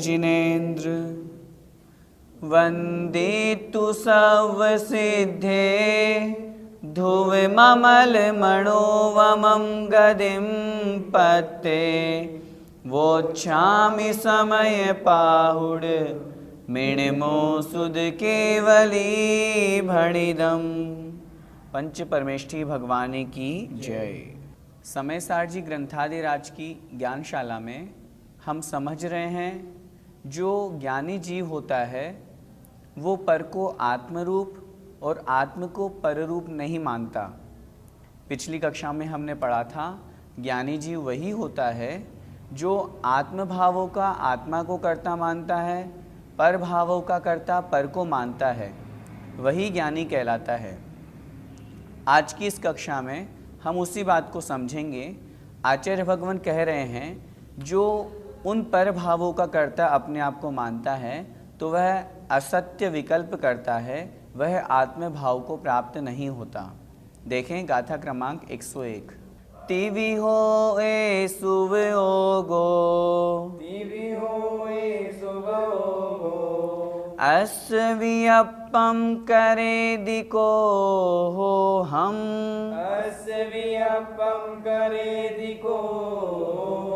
जिनेन्द्र वन्दे तु सर्वसिद्धे ध्रुवममलमणोवमं गदिं पत्ते वोच्छामि समयपाहुड मिणमो सुध केवली भणिदम। पंच परमेष्ठी भगवान की जय। समय सार जी ग्रंथादिराज की ज्ञानशाला में हम समझ रहे हैं जो ज्ञानी जीव होता है वो पर को आत्मरूप और आत्म को पररूप नहीं मानता। पिछली कक्षा में हमने पढ़ा था ज्ञानी जीव वही होता है जो आत्म भावों का आत्मा को कर्ता मानता है, पर भावों का कर्ता पर को मानता है, वही ज्ञानी कहलाता है। आज की इस कक्षा में हम उसी बात को समझेंगे। आचार्य भगवान कह रहे हैं जो उन पर भावों का कर्ता अपने आप को मानता है तो वह असत्य विकल्प करता है, वह आत्म भाव को प्राप्त नहीं होता। देखें गाथा क्रमांक 101। तिवि हो ए सुवयोगो, तिवि हो ए सुवयोगो, अस्वियप्पम करे दिको हो हम, अस्वियप्पम करे दिको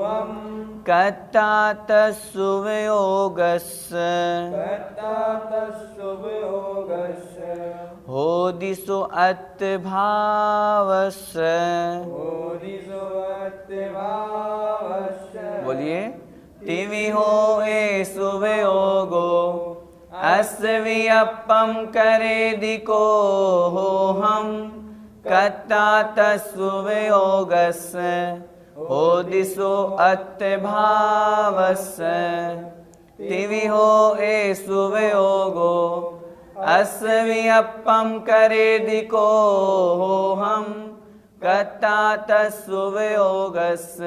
हम, कर्ता तस्सुवयोगस्य, कर्ता तस्सुवयोगस्य, होदिसो अत्यभावस्य, होदिसो अत्यभावस्य। बोलिए तिवि हो ए सुवयोगो, अस्वियप्पम करे दिको हो हम, कर्ता तस्सुवयोगस्य, होदिसो अत्यभावस्य। तिवि हो ए सुवयोगो, अस्वियप्पम करे दिको हो हम, कर्ता तस्सुवयोगस्य,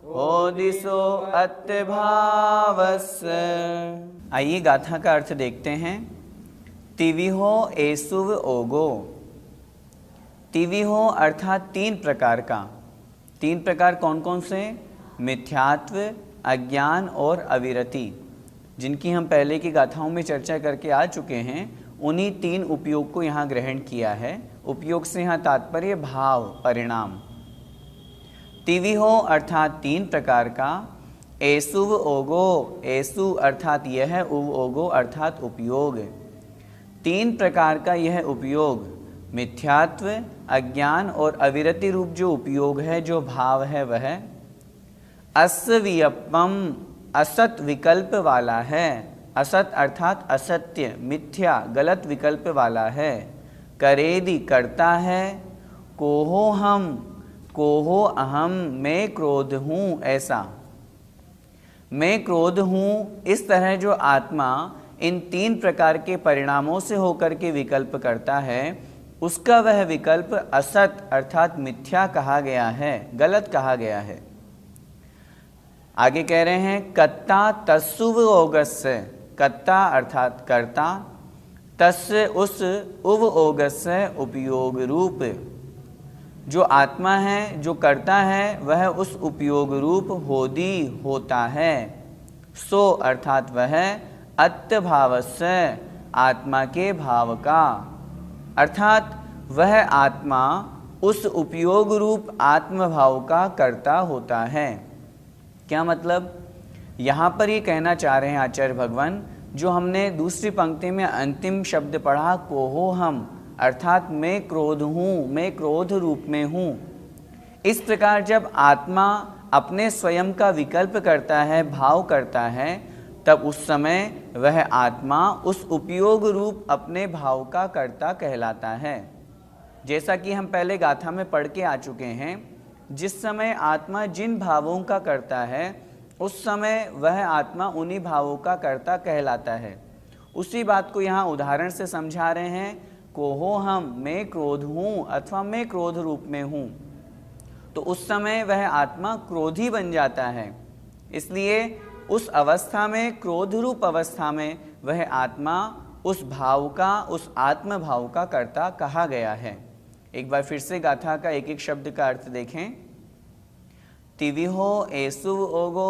होदिसो अत्यभावस्य। आइए गाथा का अर्थ देखते हैं। तिवि हो एसुव ओगो। तिवि हो अर्थात तीन प्रकार का। तीन प्रकार कौन कौन से? मिथ्यात्व, अज्ञान और अविरति, जिनकी हम पहले की गाथाओं में चर्चा करके आ चुके हैं। उन्हीं तीन उपयोग को यहाँ ग्रहण किया है। उपयोग से यहाँ तात्पर्य भाव, परिणाम। तिवि हो अर्थात तीन प्रकार का। एसुव ओगो, एसु अर्थात यह, उव ओगो अर्थात उपयोग। तीन प्रकार का यह उपयोग, मिथ्यात्व, अज्ञान और अविरति रूप जो उपयोग है, जो भाव है, वह अस्वियप्पम असत विकल्प वाला है। असत अर्थात असत्य, मिथ्या, गलत विकल्प वाला है। करेदि करता है। कोहो हम, कोहो अहम, मैं क्रोध हूँ, ऐसा। मैं क्रोध हूँ, इस तरह जो आत्मा इन तीन प्रकार के परिणामों से होकर के विकल्प करता है, उसका वह विकल्प असत अर्थात मिथ्या कहा गया है, गलत कहा गया है। आगे कह रहे हैं कर्ता तस्सुव ओगस्य। कर्ता अर्थात कर्ता, तस्य उस, उव ओगस्य उपयोग रूप। जो आत्मा है, जो कर्ता है, वह उस उपयोग रूप होदी होता है। सो अर्थात वह, अत्यभावस्य आत्मा के भाव का, अर्थात वह आत्मा उस उपयोग रूप आत्मभाव का कर्ता होता है। क्या मतलब? यहाँ पर ये कहना चाह रहे हैं आचार्य भगवान, जो हमने दूसरी पंक्ति में अंतिम शब्द पढ़ा, कोहो हम, अर्थात मैं क्रोध हूँ, मैं क्रोध रूप में हूँ। इस प्रकार जब आत्मा अपने स्वयं का विकल्प करता है, भाव करता है, तब उस समय वह आत्मा उस उपयोग रूप अपने भाव का कर्ता कहलाता है। जैसा कि हम पहले गाथा में पढ़ के आ चुके हैं, जिस समय आत्मा जिन भावों का करता है उस समय वह आत्मा उन्हीं भावों का कर्ता कहलाता है। उसी बात को यहाँ उदाहरण से समझा रहे हैं। कोहो हम, मैं क्रोध हूँ अथवा मैं क्रोध रूप में हूँ, तो उस समय वह आत्मा क्रोधी बन जाता है। इसलिए उस अवस्था में, क्रोध रूप अवस्था में, वह आत्मा उस भाव का, उस आत्म भाव का कर्ता कहा गया है। एक बार फिर से गाथा का एक एक शब्द का अर्थ देखें। तिविहो एसुव ओगो,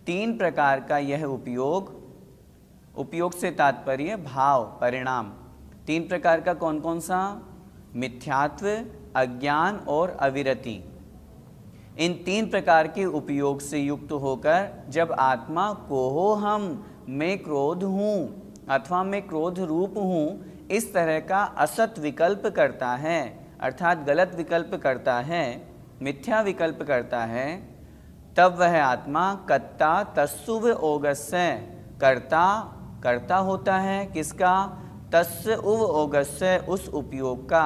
3 प्रकार का यह उपयोग, उपयोग से तात्पर्य भाव, परिणाम। 3 प्रकार का कौन कौन सा? मिथ्यात्व, अज्ञान और अविरति। इन 3 प्रकार के उपयोग से युक्त होकर जब आत्मा कोहो हम, मैं क्रोध हूँ अथवा मैं क्रोध रूप हूँ, इस तरह का असत विकल्प करता है, अर्थात गलत विकल्प करता है, मिथ्या विकल्प करता है, तब वह आत्मा कत्ता तस्सुव ओगस्य, कर्ता होता है। किसका? तस्य उव ओगस्य, उस उपयोग का।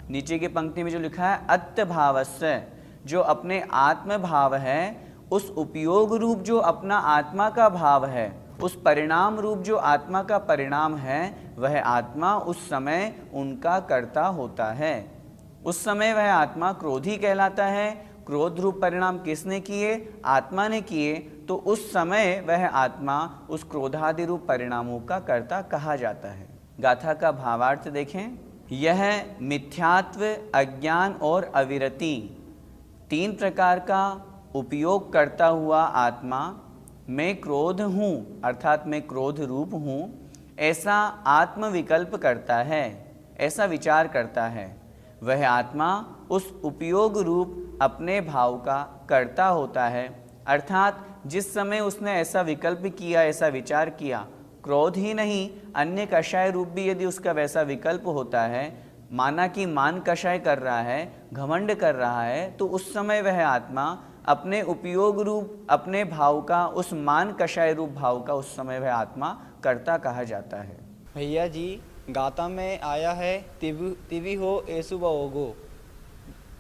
नीचे की पंक्ति में जो लिखा है अत्त भावस्य, जो अपने आत्म भाव है, उस उपयोग रूप जो अपना आत्मा का भाव है, उस परिणाम रूप जो आत्मा का परिणाम है, वह आत्मा उस समय उनका कर्ता होता है। उस समय वह आत्मा क्रोधी कहलाता है। क्रोध रूप परिणाम किसने किए? आत्मा ने किए। तो उस समय वह आत्मा उस क्रोधादि रूप परिणामों का कर्ता कहा जाता है। गाथा का भावार्थ देखें। यह मिथ्यात्व, अज्ञान और अविरति 3 प्रकार का उपयोग करता हुआ आत्मा मैं क्रोध हूँ, अर्थात मैं क्रोध रूप हूँ, ऐसा आत्मविकल्प करता है, ऐसा विचार करता है। वह आत्मा उस उपयोग रूप अपने भाव का कर्ता होता है। अर्थात जिस समय उसने ऐसा विकल्प किया, ऐसा विचार किया, क्रोध ही नहीं, अन्य कषाय रूप भी यदि उसका वैसा विकल्प होता है, माना कि मान कषाय कर रहा है, घमंड कर रहा है, तो उस समय वह आत्मा अपने उपयोग रूप अपने भाव का, उस मान कषाय रूप भाव का उस समय वह आत्मा कर्ता कहा जाता है। भैया जी, गाथा में आया है तिवि हो एसु ओगो,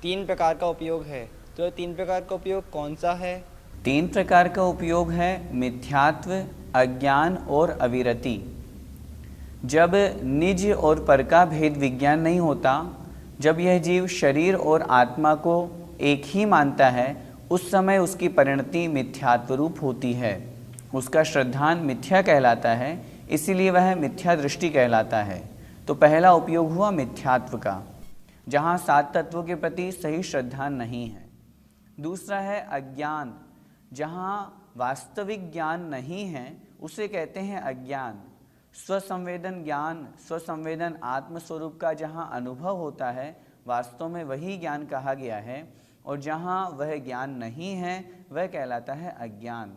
3 प्रकार का उपयोग है, तो 3 प्रकार का उपयोग कौन सा है? 3 प्रकार का उपयोग है मिथ्यात्व, अज्ञान और अविरति। जब निज और पर का भेद विज्ञान नहीं होता, जब यह जीव शरीर और आत्मा को एक ही मानता है, उस समय उसकी परिणति मिथ्यात्व रूप होती है। उसका श्रद्धान मिथ्या कहलाता है, इसीलिए वह मिथ्या दृष्टि कहलाता है। तो पहला उपयोग हुआ मिथ्यात्व का, जहाँ 7 तत्वों के प्रति सही श्रद्धान नहीं है। दूसरा है अज्ञान, जहाँ वास्तविक ज्ञान नहीं है, उसे कहते हैं अज्ञान। स्वसंवेदन ज्ञान, स्वसंवेदन आत्मस्वरूप का जहाँ अनुभव होता है, वास्तव में वही ज्ञान कहा गया है, और जहाँ वह ज्ञान नहीं है वह कहलाता है अज्ञान।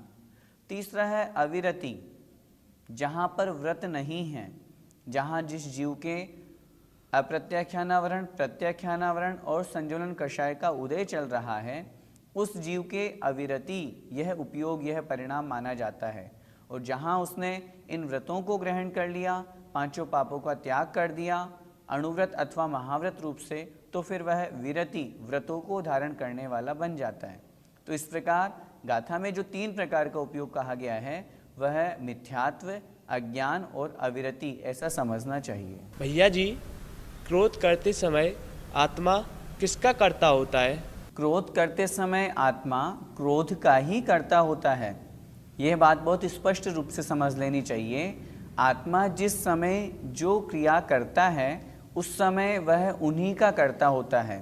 तीसरा है अविरति, जहाँ पर व्रत नहीं है, जहाँ जिस जीव के अप्रत्याख्यानावरण, प्रत्याख्यानावरण और संजुलन कषाय का उदय चल रहा है, उस जीव के अविरति यह उपयोग, यह परिणाम माना जाता है। और जहाँ उसने इन व्रतों को ग्रहण कर लिया, 5 पापों का त्याग कर दिया, अणुव्रत अथवा महाव्रत रूप से, तो फिर वह विरति, व्रतों को धारण करने वाला बन जाता है। तो इस प्रकार गाथा में जो 3 प्रकार का उपयोग कहा गया है, वह मिथ्यात्व, अज्ञान और अविरति, ऐसा समझना चाहिए। भैया जी, क्रोध करते समय आत्मा किसका कर्ता होता है? क्रोध करते समय आत्मा क्रोध का ही कर्ता होता है। यह बात बहुत स्पष्ट रूप से समझ लेनी चाहिए। आत्मा जिस समय जो क्रिया करता है, उस समय वह उन्हीं का कर्ता होता है।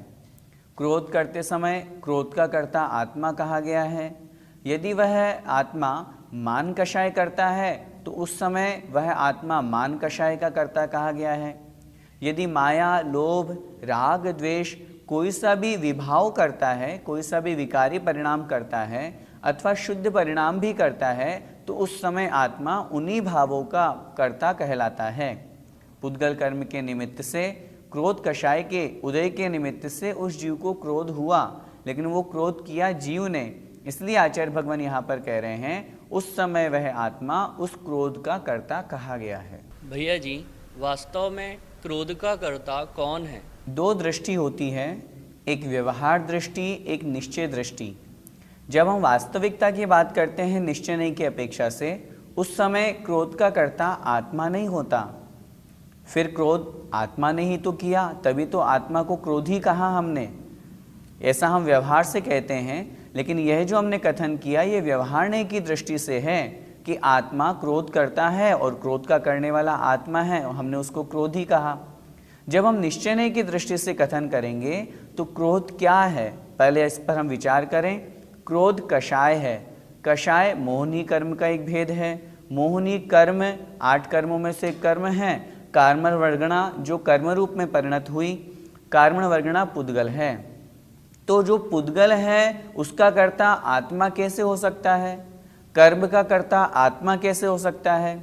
क्रोध करते समय क्रोध का कर्ता आत्मा कहा गया है। यदि वह आत्मा मान कषाय करता है, तो उस समय वह आत्मा मान कषाय का कर्ता कहा गया है। यदि माया, लोभ, राग, द्वेष कोई सा भी विभाव करता है, कोई सा भी विकारी परिणाम करता है, अथवा शुद्ध परिणाम भी करता है, तो उस समय आत्मा उन्हीं भावों का कर्ता कहलाता है। पुद्गल कर्म के निमित्त से, क्रोध कषाय के उदय के निमित्त से उस जीव को क्रोध हुआ, लेकिन वो क्रोध किया जीव ने, इसलिए आचार्य भगवान यहाँ पर कह रहे हैं उस समय वह आत्मा उस क्रोध का कर्ता कहा गया है। भैया जी, वास्तव में क्रोध का कर्ता कौन है? 2 दृष्टि होती है। एक व्यवहार दृष्टि, एक निश्चय दृष्टि। जब हम वास्तविकता की बात करते हैं निश्चय नहीं की अपेक्षा से, उस समय क्रोध का कर्ता आत्मा नहीं होता। फिर क्रोध आत्मा ने ही तो किया, तभी तो आत्मा को क्रोधी कहा हमने। ऐसा हम व्यवहार से कहते हैं, लेकिन यह जो हमने कथन किया ये व्यवहार नहीं की दृष्टि से है कि आत्मा क्रोध करता है और क्रोध का करने वाला आत्मा है, और हमने उसको क्रोधी कहा। जब हम निश्चय नहीं की दृष्टि से कथन करेंगे तो क्रोध क्या है, पहले इस पर हम विचार करें। क्रोध कषाय है। कषाय मोहनी कर्म का एक भेद है। मोहनी कर्म 8 कर्मों में से एक कर्म है। कार्मण वर्गणा जो कर्म रूप में परिणत हुई, कार्मण वर्गणा पुद्गल है। तो जो पुद्गल है उसका कर्ता आत्मा कैसे हो सकता है? कर्म का कर्ता आत्मा कैसे हो सकता है?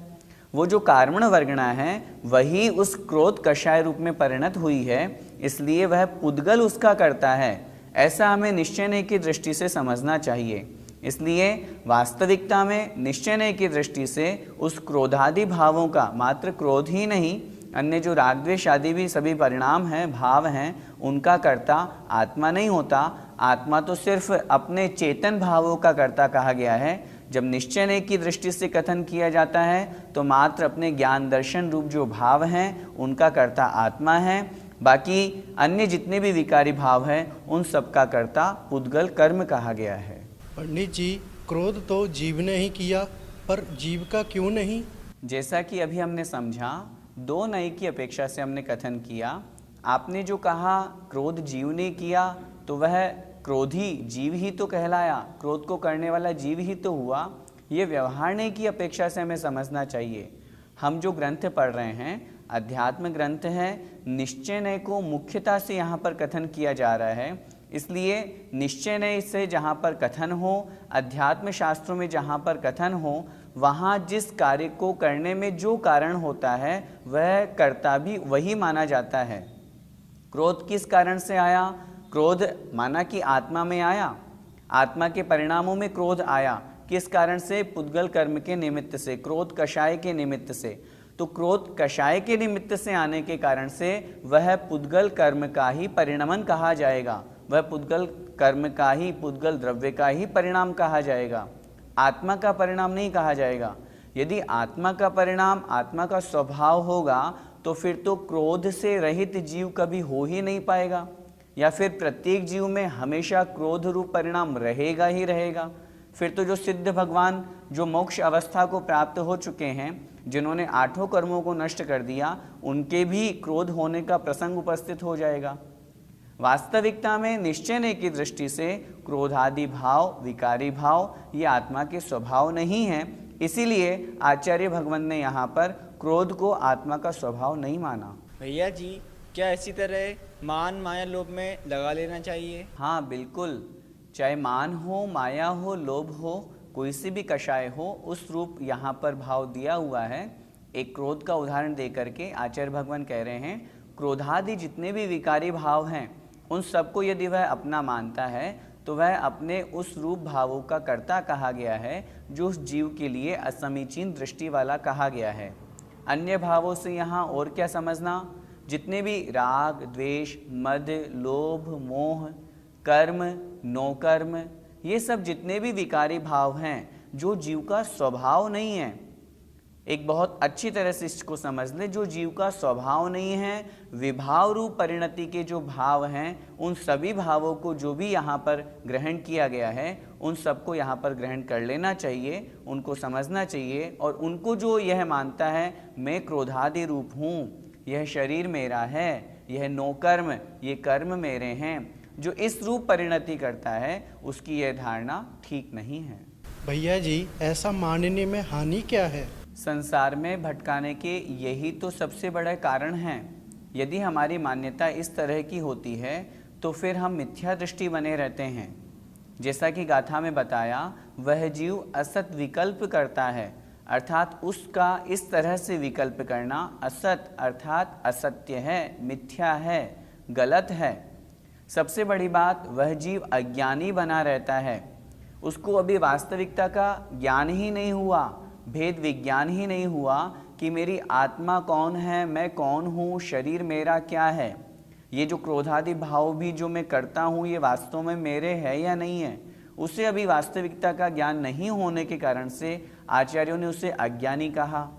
वो जो कार्मण वर्गणा है वही उस क्रोध कषाय रूप में परिणत हुई है, इसलिए वह पुद्गल उसका करता है। ऐसा हमें निश्चय नहीं की दृष्टि से समझना चाहिए। इसलिए वास्तविकता में निश्चय नहीं की दृष्टि से उस क्रोधादि भावों का, मात्र क्रोध ही नहीं, अन्य जो राग द्वेष आदि भी सभी परिणाम हैं, भाव हैं, उनका कर्ता आत्मा नहीं होता। आत्मा तो सिर्फ अपने चेतन भावों का कर्ता कहा गया है। जब निश्चय नहीं की दृष्टि से कथन किया जाता है तो मात्र अपने ज्ञान दर्शन रूप जो भाव हैं उनका कर्ता आत्मा है। बाकी अन्य जितने भी विकारी भाव हैं उन सब का कर्ता पुद्गल कर्म कहा गया है। पंडित जी, क्रोध तो जीव ने ही किया, पर जीव का क्यों नहीं? जैसा कि अभी हमने समझा, 2 नई की अपेक्षा से हमने कथन किया। आपने जो कहा क्रोध जीव ने किया, तो वह क्रोधी जीव ही तो कहलाया, क्रोध को करने वाला जीव ही तो हुआ। ये व्यवहार नहीं की अपेक्षा से हमें समझना चाहिए। हम जो ग्रंथ पढ़ रहे हैं अध्यात्म ग्रंथ है, निश्चय नय को मुख्यता से यहाँ पर कथन किया जा रहा है। इसलिए निश्चय नय से जहाँ पर कथन हो, अध्यात्म शास्त्रों में जहाँ पर कथन हो, वहाँ जिस कार्य को करने में जो कारण होता है वह कर्ता भी वही माना जाता है। क्रोध किस कारण से आया? क्रोध माना कि आत्मा में आया, आत्मा के परिणामों में क्रोध आया। किस कारण से? पुद्गल कर्म के निमित्त से, क्रोध कषाय के निमित्त से। तो क्रोध कषाय के निमित्त से आने के कारण से वह पुद्गल कर्म का ही परिणमन कहा जाएगा, वह पुद्गल कर्म का ही, पुद्गल द्रव्य का ही परिणाम कहा जाएगा, आत्मा का परिणाम नहीं कहा जाएगा। यदि आत्मा का परिणाम आत्मा का स्वभाव होगा तो फिर तो क्रोध से रहित जीव कभी हो ही नहीं पाएगा, या फिर प्रत्येक जीव में हमेशा क्रोध रूप परिणाम रहेगा ही रहेगा। फिर तो जो सिद्ध भगवान जो मोक्ष अवस्था को प्राप्त हो चुके हैं, जिन्होंने 8 कर्मों को नष्ट कर दिया, उनके भी क्रोध होने का प्रसंग उपस्थित हो जाएगा। वास्तविकता में निश्चय नहीं की दृष्टि से क्रोधादि भाव, विकारी भाव ये आत्मा के स्वभाव नहीं है। इसीलिए आचार्य भगवान ने यहाँ पर क्रोध को आत्मा का स्वभाव नहीं माना। भैया जी, क्या इसी तरह मान माया लोभ में लगा लेना चाहिए? हाँ बिल्कुल, चाहे मान हो, माया हो, लोभ हो, कोई सी भी कषाय हो, उस रूप यहाँ पर भाव दिया हुआ है। एक क्रोध का उदाहरण दे करके आचार्य भगवान कह रहे हैं क्रोधादि जितने भी विकारी भाव हैं उन सबको यदि वह अपना मानता है तो वह अपने उस रूप भावों का कर्ता कहा गया है, जो उस जीव के लिए असमीचीन दृष्टि वाला कहा गया है। अन्य भावों से यहाँ और क्या समझना? जितने भी राग, द्वेष, मद, लोभ, मोह, कर्म, नौकर्म, ये सब जितने भी विकारी भाव हैं जो जीव का स्वभाव नहीं है, एक बहुत अच्छी तरह से इसको समझ ले, जो जीव का स्वभाव नहीं है, विभाव रूप परिणति के जो भाव हैं, उन सभी भावों को जो भी यहाँ पर ग्रहण किया गया है उन सबको यहाँ पर ग्रहण कर लेना चाहिए, उनको समझना चाहिए। और उनको जो यह मानता है मैं क्रोधादि रूप हूँ, यह शरीर मेरा है, यह नौकर्म, ये कर्म मेरे हैं, जो इस रूप परिणति करता है उसकी यह धारणा ठीक नहीं है। भैया जी, ऐसा मानने में हानि क्या है? संसार में भटकाने के यही तो सबसे बड़ा कारण है। यदि हमारी मान्यता इस तरह की होती है तो फिर हम मिथ्या दृष्टि बने रहते हैं। जैसा कि गाथा में बताया, वह जीव असत विकल्प करता है, अर्थात उसका इस तरह से विकल्प करना असत अर्थात असत्य है, मिथ्या है, गलत है। सबसे बड़ी बात, वह जीव अज्ञानी बना रहता है, उसको अभी वास्तविकता का ज्ञान ही नहीं हुआ, भेद विज्ञान ही नहीं हुआ कि मेरी आत्मा कौन है, मैं कौन हूँ, शरीर मेरा क्या है। ये जो क्रोधादि भाव भी जो मैं करता हूँ ये वास्तव में मेरे है या नहीं है, उसे अभी वास्तविकता का ज्ञान नहीं होने के कारण से आचार्यों ने उसे अज्ञानी कहा।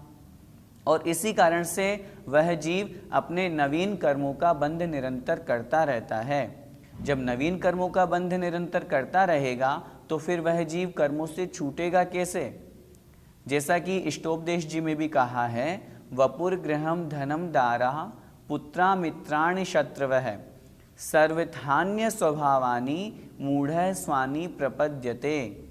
और इसी कारण से वह जीव अपने नवीन कर्मों का बंध निरंतर करता रहता है। जब नवीन कर्मों का बंध निरंतर करता रहेगा तो फिर वह जीव कर्मों से छूटेगा कैसे? जैसा कि इष्टोपदेश जी में भी कहा है, वपुर गृहम धनम दारा पुत्रा मित्राणि शत्रवः सर्वथान्य स्वभावानी मूढ़ स्वानी प्रपद्यते।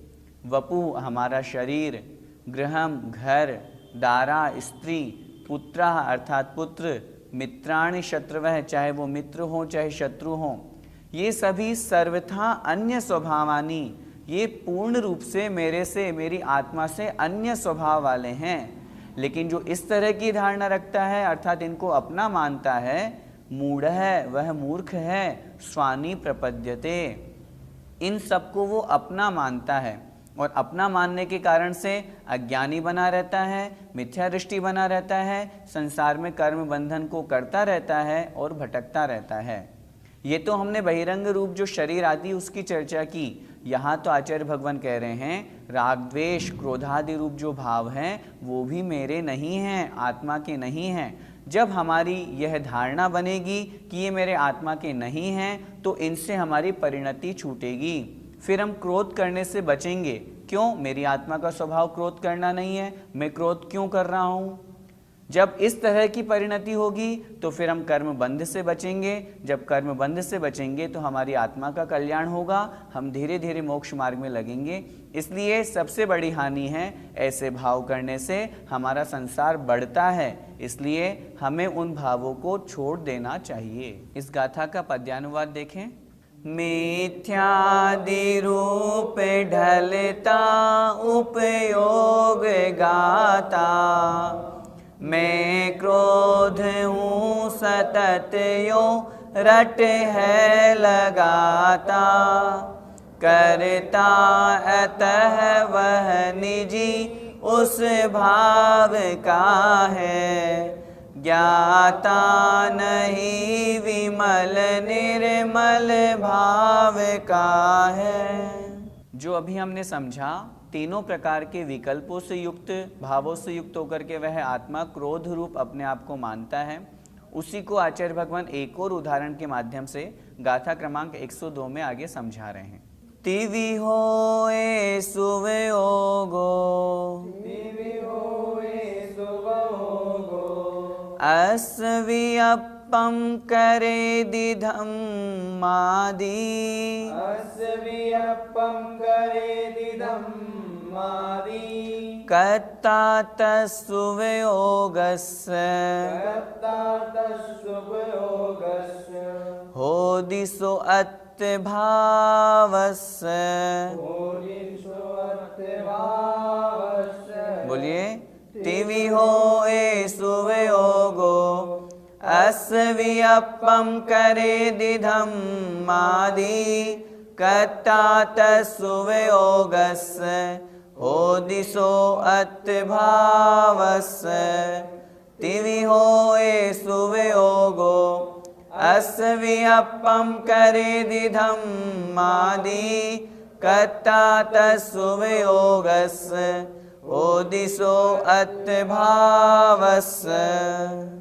वपु हमारा शरीर, गृहम घर, दारा स्त्री, पुत्रा अर्थात पुत्र, मित्राणि शत्रवः चाहे वो मित्र हो चाहे शत्रु हो, ये सभी सर्वथा अन्य स्वभावानी, ये पूर्ण रूप से मेरे से, मेरी आत्मा से अन्य स्वभाव वाले हैं। लेकिन जो इस तरह की धारणा रखता है अर्थात इनको अपना मानता है, मूढ़ है, वह मूर्ख है, स्वानी प्रपद्यते, इन सबको वो अपना मानता है और अपना मानने के कारण से अज्ञानी बना रहता है, मिथ्या दृष्टि बना रहता है, संसार में कर्म बंधन को करता रहता है और भटकता रहता है। ये तो हमने बहिरंग रूप जो शरीर आदि उसकी चर्चा की। यहाँ तो आचार्य भगवान कह रहे हैं राग द्वेष क्रोधादि रूप जो भाव हैं वो भी मेरे नहीं हैं, आत्मा के नहीं हैं। जब हमारी यह धारणा बनेगी कि ये मेरे आत्मा के नहीं हैं तो इनसे हमारी परिणति छूटेगी, फिर हम क्रोध करने से बचेंगे। क्यों? मेरी आत्मा का स्वभाव क्रोध करना नहीं है, मैं क्रोध क्यों कर रहा हूँ? जब इस तरह की परिणति होगी तो फिर हम कर्म बंध से बचेंगे। जब कर्म बंध से बचेंगे तो हमारी आत्मा का कल्याण होगा, हम धीरे धीरे मोक्ष मार्ग में लगेंगे। इसलिए सबसे बड़ी हानि है ऐसे भाव करने से हमारा संसार बढ़ता है, इसलिए हमें उन भावों को छोड़ देना चाहिए। इस गाथा का पद्यानुवाद देखें। मिथ्यादि रूप ढलता उपयोग गाता, मैं क्रोध हूँ सतत यो रट है लगाता, करता अतः वह निजी उस भाव का है, ज्ञाता नहीं विमल निर्मल भाव का है। जो अभी हमने समझा, तीनों प्रकार के विकल्पों से युक्त, भावों से युक्त होकर के वह आत्मा क्रोध रूप अपने आप को मानता है। उसी को आचार्य भगवान एक और उदाहरण के माध्यम से गाथा क्रमांक 102 में आगे समझा रहे हैं। तिवि होए सुवयोगो, अस्वियप्पम करे दिधम मादी, कर्ता तस्सुवयोगस्य, होदिसो अत्यभावस्य। बोलिए। तिवि होए सुवयोगो, अस्वियप्पम करे दिधम मादी, कर्ता तस्सुवयोगस्य, होदिसो अत्यभावस्य। तिवि होए सुवयोगो, अस्वियप्पम करे दिधम मादी, कर्ता तस्सुवयोगस्य, होदिसो अत्यभावस्य।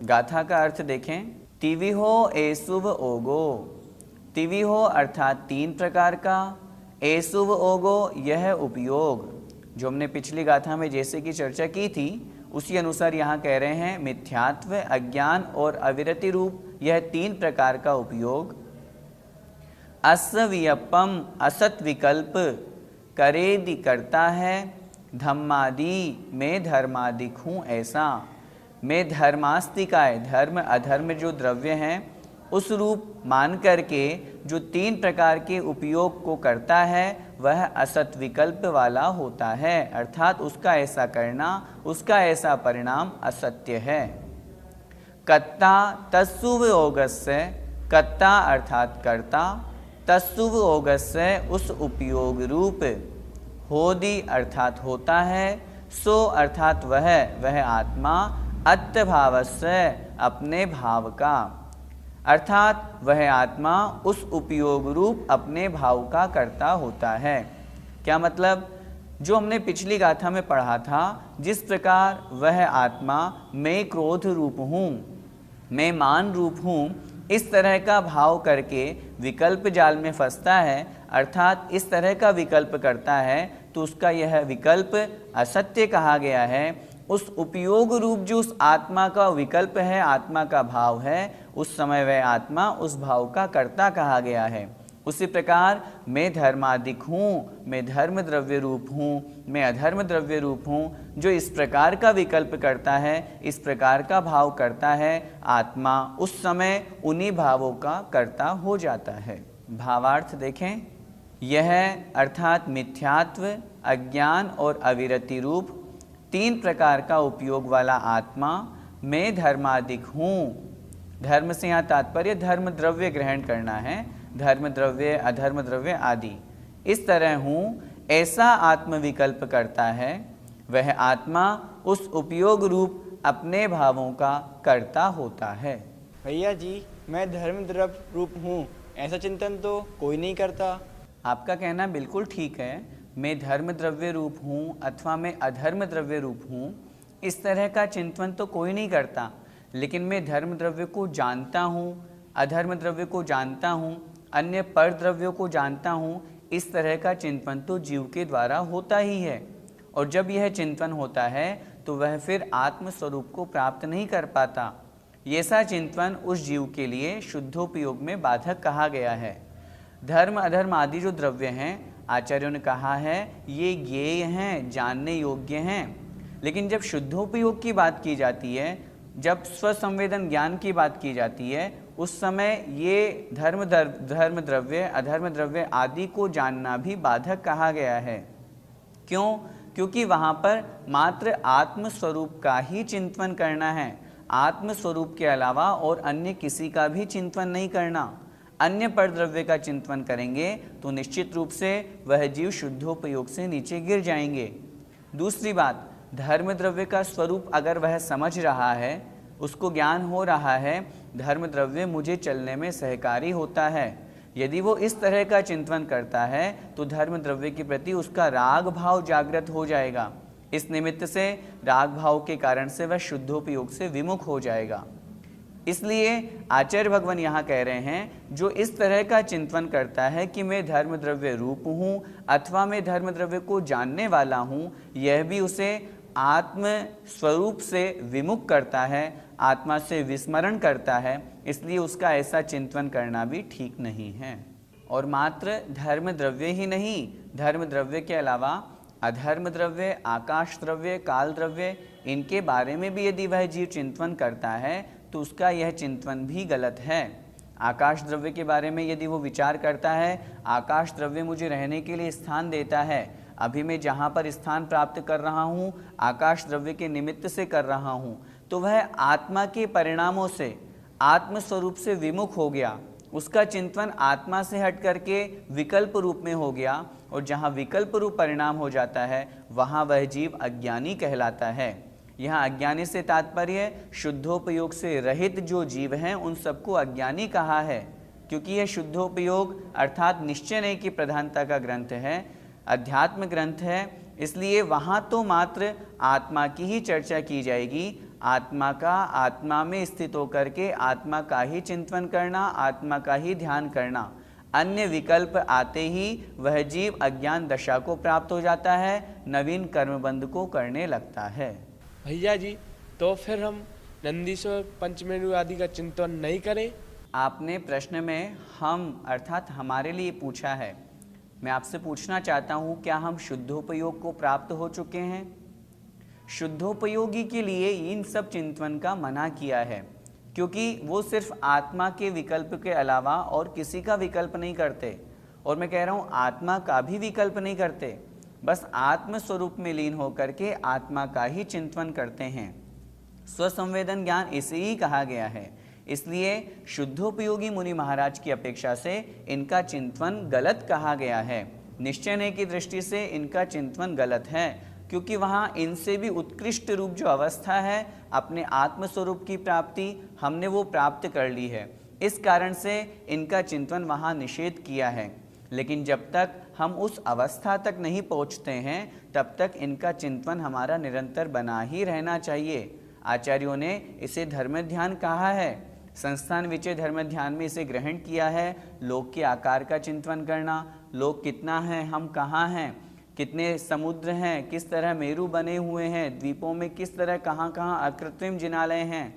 गाथा का अर्थ देखें। तिवि हो एसुव ओगो, तिवि हो अर्थात तीन प्रकार का, एसुव ओगो यह उपयोग। जो हमने पिछली गाथा में जैसे की चर्चा की थी उसी अनुसार यहाँ कह रहे हैं मिथ्यात्व, अज्ञान और अविरति रूप यह तीन प्रकार का उपयोग। अस्वियप्पम असत विकल्प, करेदि करता है, धम्मादि मैं धर्मादिक हूँ ऐसा। मैं धर्मास्तिकाय, धर्म अधर्म जो द्रव्य हैं उस रूप मान करके जो तीन प्रकार के उपयोग को करता है वह असत विकल्प वाला होता है, अर्थात उसका ऐसा करना, उसका ऐसा परिणाम असत्य है। कत्ता तस्सुवयोगस्य, कत्ता अर्थात कर्ता, तस्सुवयोगस्य उस उपयोग रूप, होदि अर्थात होता है, सो अर्थात वह आत्मा, अत्यभावस्य अपने भाव का, अर्थात वह आत्मा उस उपयोग रूप अपने भाव का कर्ता होता है। क्या मतलब? जो हमने पिछली गाथा में पढ़ा था, जिस प्रकार वह आत्मा मैं क्रोध रूप हूँ, मैं मान रूप हूँ, इस तरह का भाव करके विकल्प जाल में फंसता है, अर्थात इस तरह का विकल्प करता है, तो उसका यह विकल्प असत्य कहा गया है। उस उपयोग रूप जो उस आत्मा का विकल्प है, आत्मा का भाव है, उस समय वह आत्मा उस भाव का कर्ता कहा गया है। उसी प्रकार मैं धर्माधिक हूँ, मैं धर्म द्रव्य रूप हूँ, मैं अधर्म द्रव्य रूप हूँ, जो इस प्रकार का विकल्प करता है, इस प्रकार का भाव करता है, आत्मा उस समय उन्हीं भावों का कर्ता हो जाता है। भावार्थ देखें, यह अर्थात मिथ्यात्व, अज्ञान और अविरति रूप 3 प्रकार का उपयोग वाला आत्मा मैं धर्माधिक हूँ। धर्म से यहाँ तात्पर्य धर्म द्रव्य ग्रहण करना है, धर्म द्रव्य, अधर्म द्रव्य आदि। इस तरह हूँ, ऐसा आत्मविकल्प करता है, वह आत्मा उस उपयोग रूप अपने भावों का कर्ता होता है। भैया जी, मैं धर्म द्रव्य रूप हूँ, ऐसा चिंतन तो कोई नहीं करता। आपका कहना बिल्कुल ठीक है। मैं धर्म द्रव्य रूप हूँ अथवा मैं अधर्म द्रव्य रूप हूँ, इस तरह का चिंतन तो कोई नहीं करता। लेकिन मैं धर्म द्रव्य को जानता हूँ, अधर्म द्रव्य को जानता हूँ, अन्य पर द्रव्यों को जानता हूँ, इस तरह का चिंतन तो जीव के द्वारा होता ही है। और जब यह चिंतन होता है तो वह फिर आत्म स्वरूप को प्राप्त नहीं कर पाता। ऐसा चिंतन उस जीव के लिए शुद्धोपयोग में बाधक कहा गया है। धर्म अधर्म आदि जो द्रव्य हैं, आचार्यों ने कहा है ये ज्ञेय हैं, जानने योग्य हैं। लेकिन जब शुद्धोपयोग की बात की जाती है, जब स्वसंवेदन ज्ञान की बात की जाती है, उस समय ये धर्म द्रव्य, अधर्म द्रव्य आदि को जानना भी बाधक कहा गया है। क्यों? क्योंकि वहाँ पर मात्र आत्म स्वरूप का ही चिंतन करना है, आत्म स्वरूप के अलावा और अन्य किसी का भी चिंतन नहीं करना। अन्य पर द्रव्य का चिंतन करेंगे तो निश्चित रूप से वह जीव शुद्धोपयोग से नीचे गिर जाएंगे। दूसरी बात, धर्म द्रव्य का स्वरूप अगर वह समझ रहा है, उसको ज्ञान हो रहा है, धर्म द्रव्य मुझे चलने में सहकारी होता है, यदि वो इस तरह का चिंतन करता है तो धर्म द्रव्य के प्रति उसका राग भाव जागृत हो जाएगा। इस निमित्त से राग भाव के कारण से वह शुद्धोपयोग से विमुख हो जाएगा। इसलिए आचार्य भगवान यहाँ कह रहे हैं, जो इस तरह का चिंतन करता है कि मैं धर्म द्रव्य रूप हूँ अथवा मैं धर्म द्रव्य को जानने वाला हूँ, यह भी उसे आत्म स्वरूप से विमुख करता है, आत्मा से विस्मरण करता है। इसलिए उसका ऐसा चिंतन करना भी ठीक नहीं है। और मात्र धर्म द्रव्य ही नहीं, धर्म द्रव्य के अलावा अधर्म द्रव्य, आकाश द्रव्य, काल द्रव्य, इनके बारे में भी यदि वह जीव चिंतन करता है तो उसका यह चिंतन भी गलत है। आकाश द्रव्य के बारे में यदि वो विचार करता है, आकाश द्रव्य मुझे रहने के लिए स्थान देता है, अभी मैं जहाँ पर स्थान प्राप्त कर रहा हूँ आकाश द्रव्य के निमित्त से कर रहा हूँ, तो वह आत्मा के परिणामों से, आत्म स्वरूप से विमुख हो गया। उसका चिंतन आत्मा से हट करके विकल्प रूप में हो गया, और जहाँ विकल्प रूप परिणाम हो जाता है वहाँ वह जीव अज्ञानी कहलाता है। यहाँ अज्ञानी से तात्पर्य शुद्धोपयोग से रहित जो जीव हैं उन सबको अज्ञानी कहा है, क्योंकि यह शुद्धोपयोग अर्थात निश्चय नहीं की प्रधानता का ग्रंथ है, अध्यात्म ग्रंथ है। इसलिए वहाँ तो मात्र आत्मा की ही चर्चा की जाएगी, आत्मा का आत्मा में स्थित होकर के आत्मा का ही चिंतन करना, आत्मा का ही ध्यान करना। अन्य विकल्प आते ही वह जीव अज्ञान दशा को प्राप्त हो जाता है, नवीन कर्मबंध को करने लगता है। भैया जी, तो फिर हम नंदीश्वर पंचमेरु आदि का चिंतन नहीं करें? आपने प्रश्न में हम अर्थात हमारे लिए पूछा है। मैं आपसे पूछना चाहता हूँ, क्या हम शुद्धोपयोग को प्राप्त हो चुके हैं? शुद्धोपयोगी के लिए इन सब चिंतन का मना किया है, क्योंकि वो सिर्फ आत्मा के विकल्प के अलावा और किसी का विकल्प नहीं करते। और मैं कह रहा हूँ आत्मा का भी विकल्प नहीं करते, बस आत्म स्वरूप में लीन होकर के आत्मा का ही चिंतन करते हैं। स्वसंवेदन ज्ञान इसे ही कहा गया है। इसलिए शुद्धोपयोगी मुनि महाराज की अपेक्षा से इनका चिंतन गलत कहा गया है। निश्चय की दृष्टि से इनका चिंतन गलत है, क्योंकि वहाँ इनसे भी उत्कृष्ट रूप जो अवस्था है अपने आत्मस्वरूप की प्राप्ति, हमने वो प्राप्त कर ली है। इस कारण से इनका चिंतन वहाँ निषेध किया है। लेकिन जब तक हम उस अवस्था तक नहीं पहुँचते हैं तब तक इनका चिंतन हमारा निरंतर बना ही रहना चाहिए। आचार्यों ने इसे धर्म ध्यान कहा है। संस्थान विचय धर्म ध्यान में इसे ग्रहण किया है। लोक के आकार का चिंतन करना, लोक कितना है, हम कहाँ हैं, कितने समुद्र हैं, किस तरह मेरू बने हुए हैं, द्वीपों में किस तरह कहाँ कहाँ अकृत्रिम जिनालय हैं,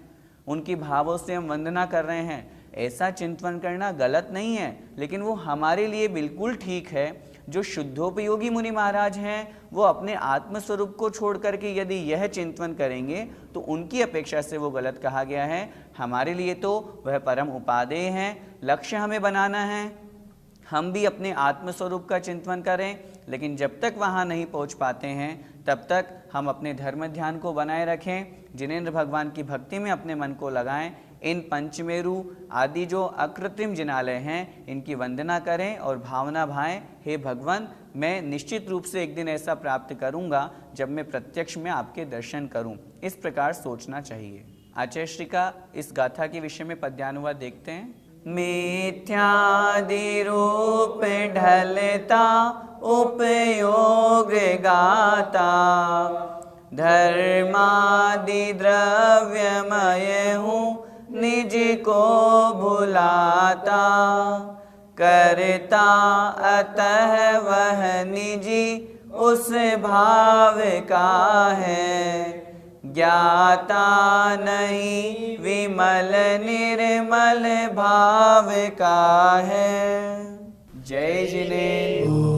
उनकी भावों से हम वंदना कर रहे हैं, ऐसा चिंतन करना गलत नहीं है, लेकिन वो हमारे लिए बिल्कुल ठीक है। जो शुद्धोपयोगी मुनि महाराज हैं वो अपने आत्मस्वरूप को छोड़ करके यदि यह चिंतन करेंगे तो उनकी अपेक्षा से वो गलत कहा गया है। हमारे लिए तो वह परम उपादेय हैं, लक्ष्य हमें बनाना है, हम भी अपने आत्मस्वरूप का चिंतन करें। लेकिन जब तक वहाँ नहीं पहुँच पाते हैं तब तक हम अपने धर्म ध्यान को बनाए रखें, जिनेंद्र भगवान की भक्ति में अपने मन को लगाएं, इन पंचमेरु आदि जो अकृत्रिम जिनालय हैं इनकी वंदना करें और भावना भाएं, हे भगवान मैं निश्चित रूप से एक दिन ऐसा प्राप्त करूंगा जब मैं प्रत्यक्ष में आपके दर्शन करूं। इस प्रकार सोचना चाहिए। आचार्य श्री का इस गाथा के विषय में पद्यानुवाद देखते हैं। मिथ्यादि रूप ढलता उपयोग गाता, धर्मादि द्रव्यमय हूँ निज को भुलाता, करता अतः वह निजी उस भाव का है, ज्ञाता नहीं विमल निर्मल भाव का है। जय जिनेंद्र।